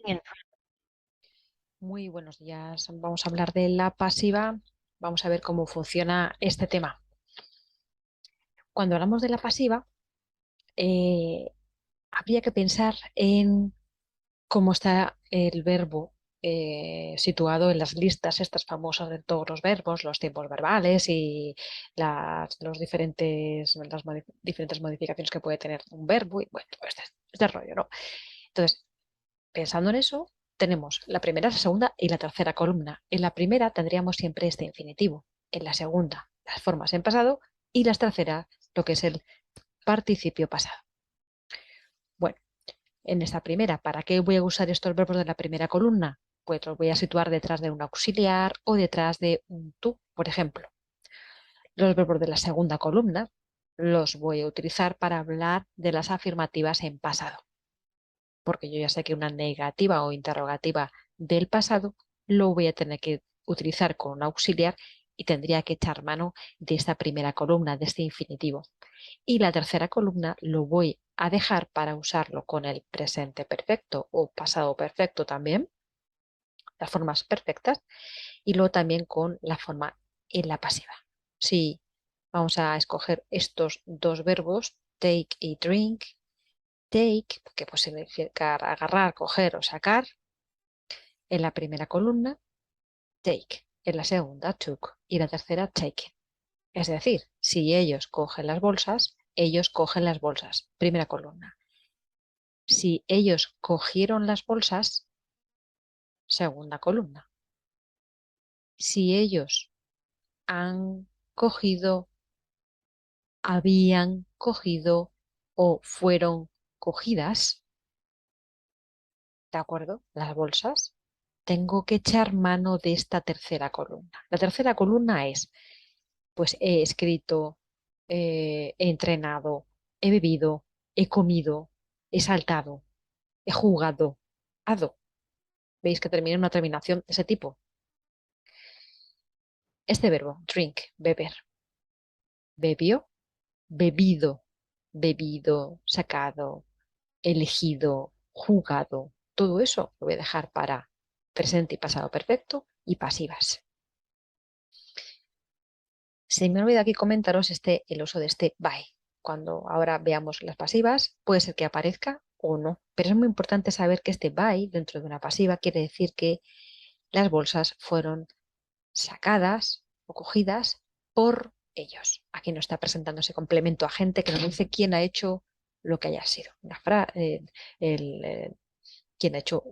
Bien. Muy buenos días. Vamos a hablar de la pasiva. Vamos a ver cómo funciona este tema. Cuando hablamos de la pasiva, eh, habría que pensar en cómo está el verbo situado en las listas estas famosas de todos los verbos, los tiempos verbales y las diferentes modificaciones que puede tener un verbo y bueno, todo este rollo, ¿no? Entonces, pensando en eso, tenemos la primera, la segunda y la tercera columna. En la primera tendríamos siempre este infinitivo. En la segunda, las formas en pasado y la tercera, lo que es el participio pasado. Bueno, en esta primera, ¿para qué voy a usar estos verbos de la primera columna? Pues los voy a situar detrás de un auxiliar o detrás de un tú, por ejemplo. Los verbos de la segunda columna los voy a utilizar para hablar de las afirmativas en pasado, porque yo ya sé que una negativa o interrogativa del pasado lo voy a tener que utilizar con un auxiliar y tendría que echar mano de esta primera columna, de este infinitivo. Y la tercera columna lo voy a dejar para usarlo con el presente perfecto o pasado perfecto también, las formas perfectas, y luego también con la forma en la pasiva. Si vamos a escoger estos dos verbos, take y drink. Take, que puede significar agarrar, coger o sacar, en la primera columna, take, en la segunda, took y la tercera, taken. Es decir, si ellos cogen las bolsas, ellos cogen las bolsas, primera columna. Si ellos cogieron las bolsas, segunda columna. Si ellos han cogido, habían cogido o fueron cogidas, ¿de acuerdo? Las bolsas, tengo que echar mano de esta tercera columna. La tercera columna es, pues he escrito, he entrenado, he bebido, he comido, he saltado, he jugado, hado. ¿Veis que termina en una terminación de ese tipo? Este verbo, drink, beber, bebió, bebido, bebido, sacado, elegido, jugado. Todo eso lo voy a dejar para presente y pasado perfecto y pasivas. Se me olvida aquí comentaros el uso de este by. Cuando ahora veamos las pasivas, puede ser que aparezca o no, pero es muy importante saber que este by dentro de una pasiva quiere decir que las bolsas fueron sacadas o cogidas por ellos. Aquí no está presentando ese complemento agente que nos dice quién ha hecho lo que haya sido. El, eh, quién ha hecho,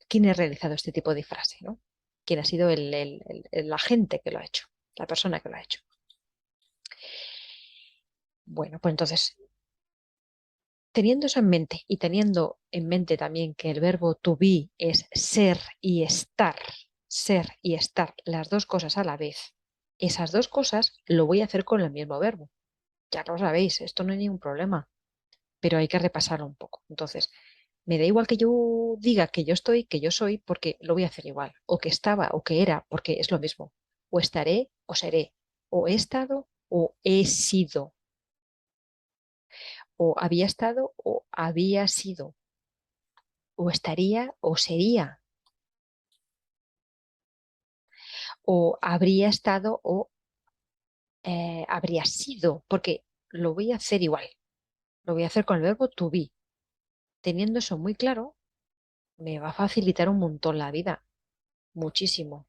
quién ha realizado este tipo de frase, ¿no? Quién ha sido el agente que lo ha hecho, la persona que lo ha hecho. Bueno, pues entonces, teniendo eso en mente y teniendo en mente también que el verbo to be es ser y estar, las dos cosas a la vez, esas dos cosas lo voy a hacer con el mismo verbo. Ya lo sabéis, esto no hay ningún problema, pero hay que repasarlo un poco. Entonces, me da igual que yo diga que yo estoy, que yo soy, porque lo voy a hacer igual, o que estaba, o que era, porque es lo mismo. O estaré, o seré, o he estado, o he sido, o había estado, o había sido, o estaría, o sería, o habría estado, o habría sido, porque lo voy a hacer igual. Lo voy a hacer con el verbo to be. Teniendo eso muy claro, me va a facilitar un montón la vida, muchísimo.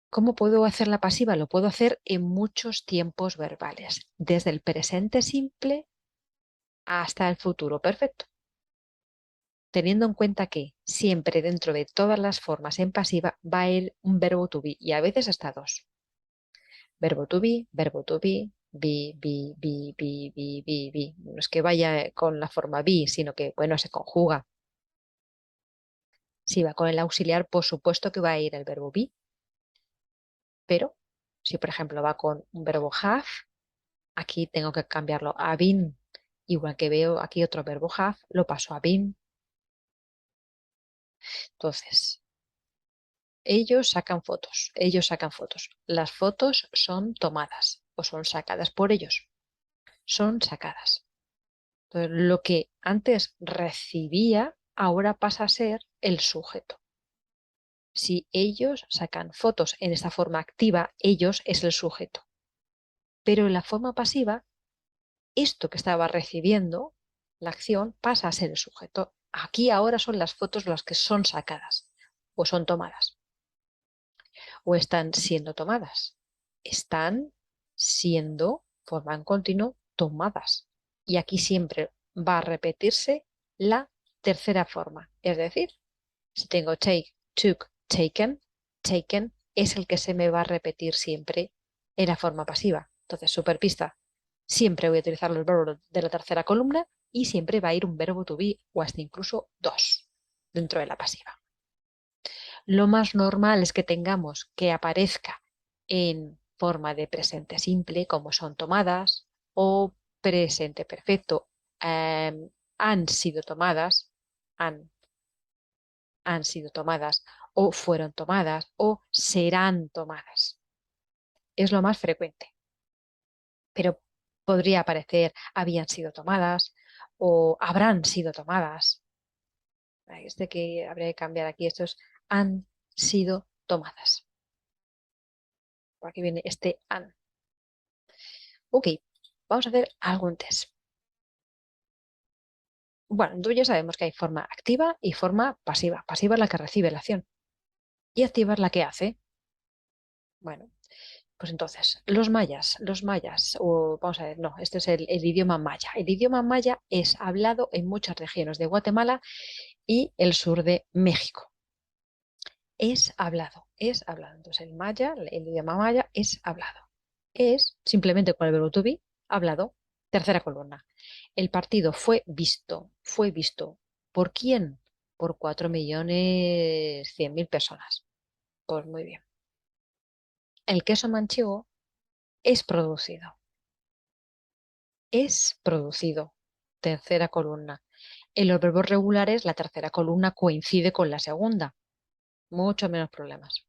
¿Cómo puedo hacer la pasiva? Lo puedo hacer en muchos tiempos verbales, desde el presente simple hasta el futuro perfecto, teniendo en cuenta que siempre dentro de todas las formas en pasiva va a ir un verbo to be y a veces hasta dos. Verbo to be. No es que vaya con la forma be, sino que, bueno, se conjuga. Si va con el auxiliar, por supuesto que va a ir el verbo be, pero si, por ejemplo, va con un verbo have, aquí tengo que cambiarlo a been. Igual que veo aquí otro verbo have, lo paso a been. Entonces, ellos sacan fotos, ellos sacan fotos. Las fotos son tomadas o son sacadas por ellos. Son sacadas. Entonces, lo que antes recibía ahora pasa a ser el sujeto. Si ellos sacan fotos en esta forma activa, ellos es el sujeto. Pero en la forma pasiva, esto que estaba recibiendo, la acción, pasa a ser el sujeto. Aquí ahora son las fotos las que son sacadas o son tomadas o están siendo tomadas. Están siendo, forma en continuo, tomadas. Y aquí siempre va a repetirse la tercera forma. Es decir, si tengo take, took, taken, taken es el que se me va a repetir siempre en la forma pasiva. Entonces, superpista, siempre voy a utilizar los verbos de la tercera columna y siempre va a ir un verbo to be o hasta incluso dos dentro de la pasiva. Lo más normal es que tengamos que aparezca en forma de presente simple, como son tomadas, o presente perfecto, han sido tomadas, han, han sido tomadas, o fueron tomadas, o serán tomadas. Es lo más frecuente, pero podría aparecer habían sido tomadas o habrán sido tomadas. Este que habría que cambiar aquí, estos han sido tomadas. Por aquí viene este han. Ok, vamos a hacer algún test. Bueno, tú ya sabemos que hay forma activa y forma pasiva. Pasiva es la que recibe la acción y activa es la que hace. Bueno, pues entonces, los mayas, o vamos a ver, no, este es el idioma maya. El idioma maya es hablado en muchas regiones de Guatemala y el sur de México. Es hablado, es hablado. Entonces, el maya, el idioma maya es hablado. Es simplemente con el verbo to be, hablado, tercera columna. El partido fue visto. ¿Por quién? Por 4.100.000 personas. Pues muy bien. El queso manchego es producido. Es producido. Tercera columna. En los verbos regulares, la tercera columna coincide con la segunda. Mucho menos problemas.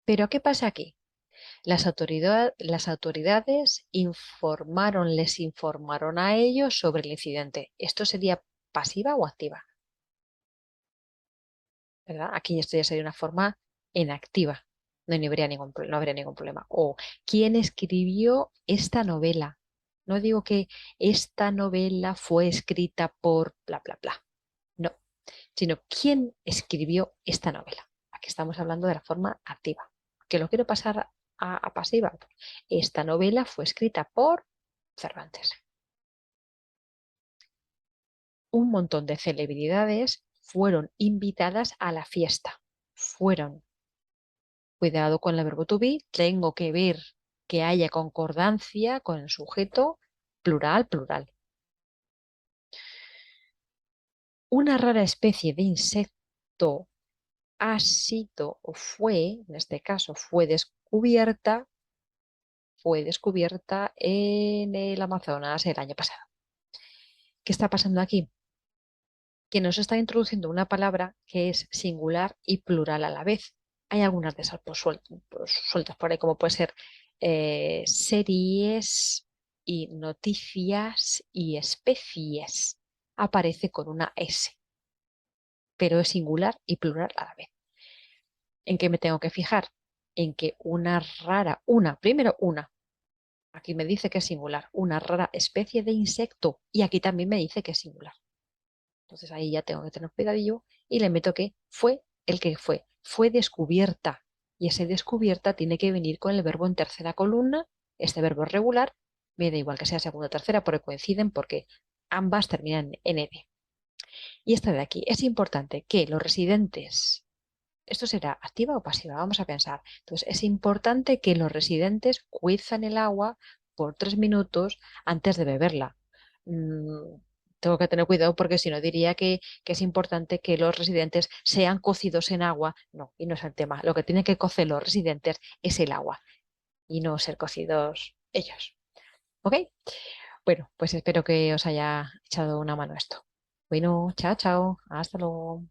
Pero ¿qué pasa aquí? Las autoridades les informaron a ellos sobre el incidente. ¿Esto sería pasiva o activa? ¿Verdad? Aquí esto ya sería una forma inactiva. No habría ningún problema. O, ¿quién escribió esta novela? No digo que esta novela fue escrita por bla, bla, bla. No, sino quién escribió esta novela. Aquí estamos hablando de la forma activa. Que lo quiero pasar a pasiva. Esta novela fue escrita por Cervantes. Un montón de celebridades fueron invitadas a la fiesta. Fueron. Cuidado con el verbo to be. Tengo que ver que haya concordancia con el sujeto plural, plural. Una rara especie de insecto ha sido o fue, en este caso, fue descubierta en el Amazonas el año pasado. ¿Qué está pasando aquí? Que nos está introduciendo una palabra que es singular y plural a la vez. Hay algunas de esas sueltas por ahí, como puede ser series y noticias y especies. Aparece con una S, pero es singular y plural a la vez. ¿En qué me tengo que fijar? En que primero una, aquí me dice que es singular, una rara especie de insecto, y aquí también me dice que es singular. Entonces ahí ya tengo que tener cuidadillo y le meto que fue el que fue descubierta, y ese descubierta tiene que venir con el verbo en tercera columna, este verbo es regular, me da igual que sea segunda o tercera porque coinciden porque ambas terminan en ed. Y esta de aquí, es importante que los residentes. ¿Esto será activa o pasiva? Vamos a pensar. Entonces, es importante que los residentes cuezan el agua por 3 minutos antes de beberla. Mm, tengo que tener cuidado porque si no diría que es importante que los residentes sean cocidos en agua. No, y no es el tema. Lo que tienen que cocer los residentes es el agua y no ser cocidos ellos. ¿Ok? Bueno, pues espero que os haya echado una mano esto. Bueno, chao, chao. Hasta luego.